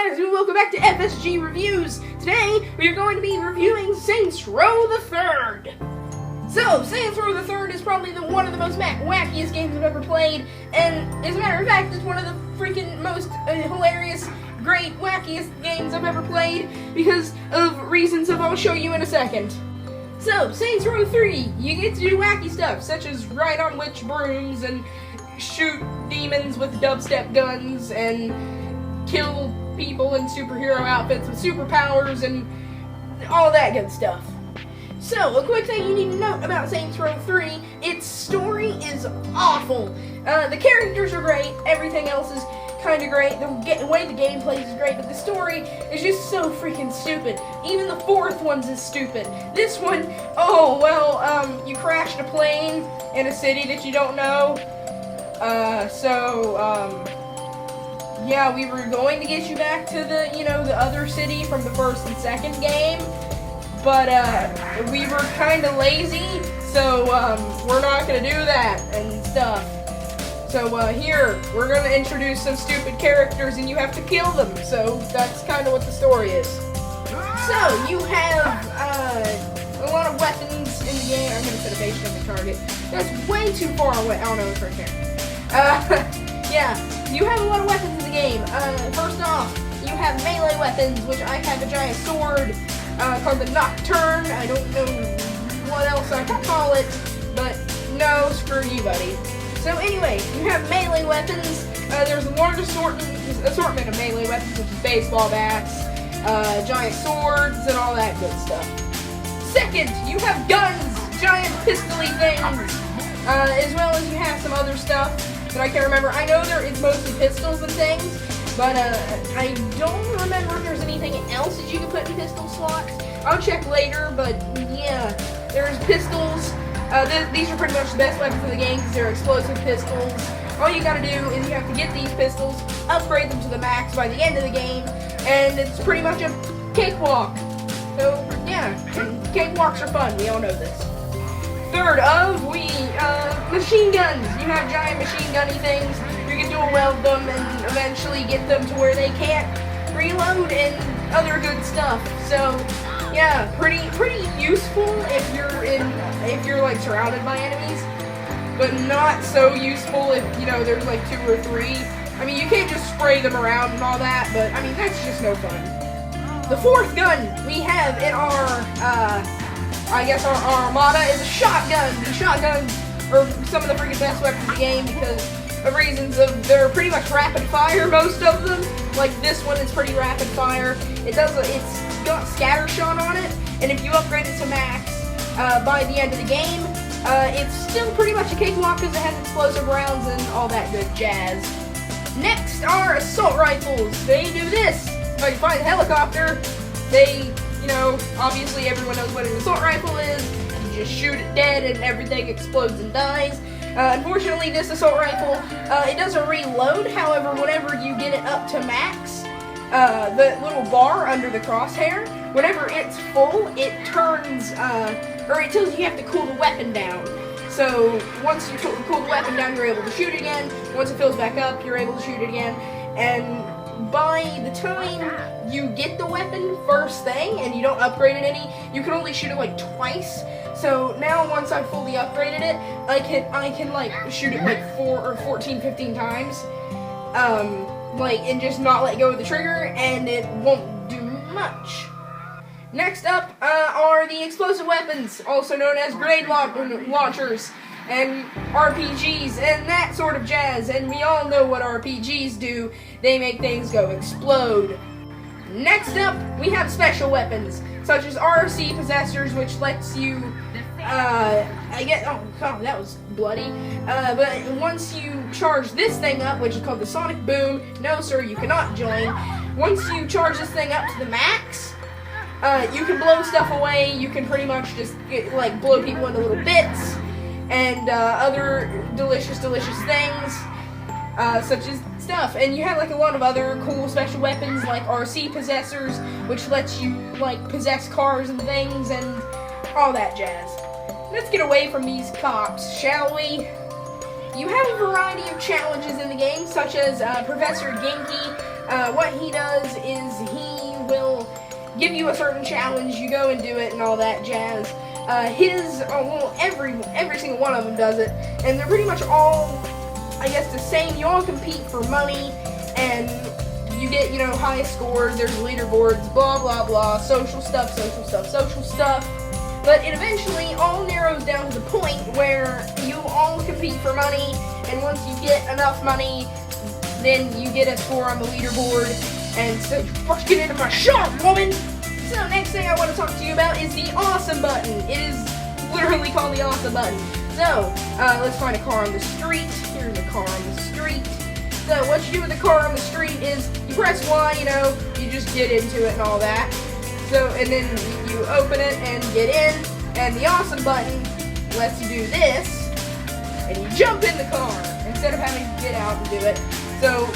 guys, and welcome back to FSG Reviews. Today, we are going to be reviewing Saints Row the Third. So, Saints Row the Third is probably one of the most wackiest games I've ever played, and as a matter of fact, it's one of the freaking most hilarious, great, wackiest games I've ever played because of reasons that I'll show you in a second. So, Saints Row 3, you get to do wacky stuff, such as ride on witch brooms and shoot demons with dubstep guns and kill people in superhero outfits with superpowers and all that good stuff. So, a quick thing you need to note about Saints Row 3, its story is awful. The characters are great, everything else is kind of great, the way the game plays is great, but the story is just so freaking stupid. Even the fourth one's is stupid. This one, you crashed a plane in a city that you don't know. Yeah, we were going to get you back to the other city from the first and second game, but, we were kind of lazy, so, we're not gonna do that and stuff. So, here, we're gonna introduce some stupid characters and you have to kill them, so that's kind of what the story is. So, you have, a lot of weapons in the game. I'm gonna set a base on the target. That's way too far away. Oh no, it's right there. Yeah, you have a lot of weapons in the game. First off, you have melee weapons, which I have a giant sword called the Nocturne. I don't know what else I can call it, but no, screw you, buddy. So anyway, you have melee weapons. There's a large assortment of melee weapons, such as baseball bats, giant swords, and all that good stuff. Second, you have guns, giant pistol-y things, as well as you have some other stuff that I can't remember. I know there is mostly pistols and things, but I don't remember if there's anything else that you can put in pistol slots. I'll check later, but yeah, there's pistols. These are pretty much the best weapons in the game because they're explosive pistols. All you gotta do is you have to get these pistols, upgrade them to the max by the end of the game, and it's pretty much a cakewalk. So yeah, cakewalks are fun, we all know this. Third machine guns. You have giant machine gunny things. You can dual weld them and eventually get them to where they can't reload and other good stuff. So yeah, pretty useful if you're like surrounded by enemies, but not so useful if there's like 2 or 3. I mean, you can't just spray them around and all that, but I mean that's just no fun. The fourth gun we have in our our armada is a shotgun. The shotguns are some of the freaking best weapons in the game because of reasons of they're pretty much rapid fire, most of them. Like this one is pretty rapid fire. It's got scatter shot on it, and if you upgrade it to max by the end of the game, it's still pretty much a cakewalk because it has explosive rounds and all that good jazz. Next are assault rifles. They do this. If I can find a helicopter, they obviously everyone knows what an assault rifle is. You just shoot it dead and everything explodes and dies. Unfortunately, this assault rifle, it doesn't reload. However, whenever you get it up to max, the little bar under the crosshair, whenever it's full, it turns, or it tells you have to cool the weapon down. So, once you cool the weapon down, you're able to shoot it again. Once it fills back up, you're able to shoot it again. And by the time you get the weapon first thing and you don't upgrade it any, you can only shoot it like twice. So now once I've fully upgraded it, I can like shoot it like 14, 15 times, and just not let go of the trigger, and it won't do much. Next up are the explosive weapons, also known as grenade launchers and RPGs and that sort of jazz, and we all know what RPGs do. They make things go explode. Next up, we have special weapons, such as RC Possessors, which lets you, oh god, that was bloody, but once you charge this thing up, which is called the Sonic Boom, no sir, you cannot join. Once you charge this thing up to the max, you can blow stuff away. You can pretty much just blow people into little bits, and other delicious things, such as stuff. And you have a lot of other cool special weapons like RC Possessors, which lets you possess cars and things and all that jazz. Let's get away from these cops, shall we? You have a variety of challenges in the game, such as Professor Genki, what he does is he will give you a certain challenge, you go and do it and all that jazz. Every single one of them does it, and they're pretty much all, I guess, the same. You all compete for money, and you get, highest scores, there's leaderboards, blah, blah, blah, social stuff. But it eventually all narrows down to the point where you all compete for money, and once you get enough money, then you get a score on the leaderboard, and so you first get into my shop, woman! So next thing I want to talk to you about is the awesome button. It is literally called the awesome button. So, let's find a car on the street. Here's a car on the street. So what you do with the car on the street is you press Y, you just get into it and all that. So, and then you open it and get in, and the awesome button lets you do this, and you jump in the car instead of having to get out and do it. So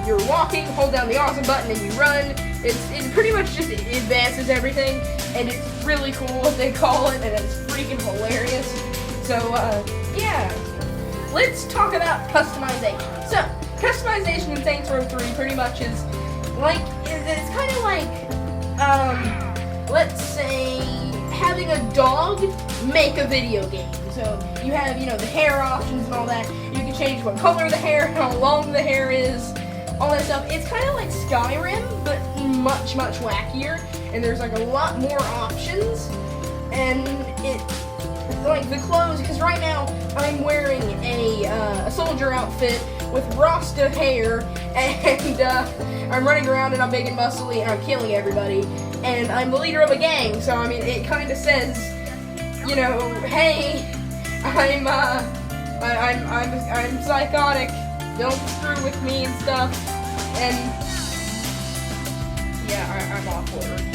you're walking, hold down the awesome button, and you run. It pretty much just advances everything, and it's really cool what they call it, and it's freaking hilarious. So yeah, let's talk about customization. So customization in Saints Row 3 pretty much is like, it's kind of like, let's say having a dog make a video game. So you have, the hair options and all that. You can change what color the hair, how long the hair is, all that stuff. It's kind of like Skyrim, but much, much wackier. And there's like a lot more options. And like the clothes, because right now I'm wearing a soldier outfit with Rasta hair, and I'm running around and I'm big and muscly and I'm killing everybody. And I'm the leader of a gang, so I mean, it kind of says, hey, I'm psychotic. Don't screw with me and stuff. And yeah, I'm awful at reviews.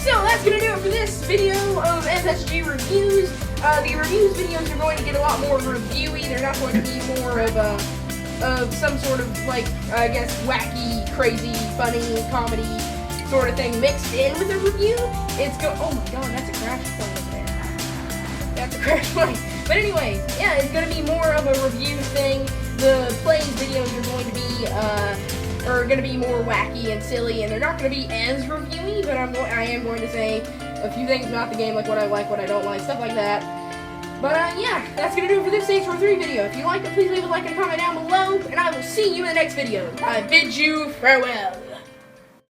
So that's gonna do it for this video of FSG reviews. The reviews videos are going to get a lot more reviewy. They're not going to be more of some sort of, like, I guess, wacky, crazy, funny, comedy sort of thing mixed in with a review. Oh my god, that's a crash point over there. That's a crash point. But anyway, yeah, it's going to be more of a review thing. The plays videos are going to be more wacky and silly, and they're not going to be as reviewy, but I am going to say a few things about the game, like what I like, what I don't like, stuff like that. But yeah, that's going to do it for this Saints Row 3 video. If you like it, please leave a like and a comment down below, and I will see you in the next video. I bid you farewell.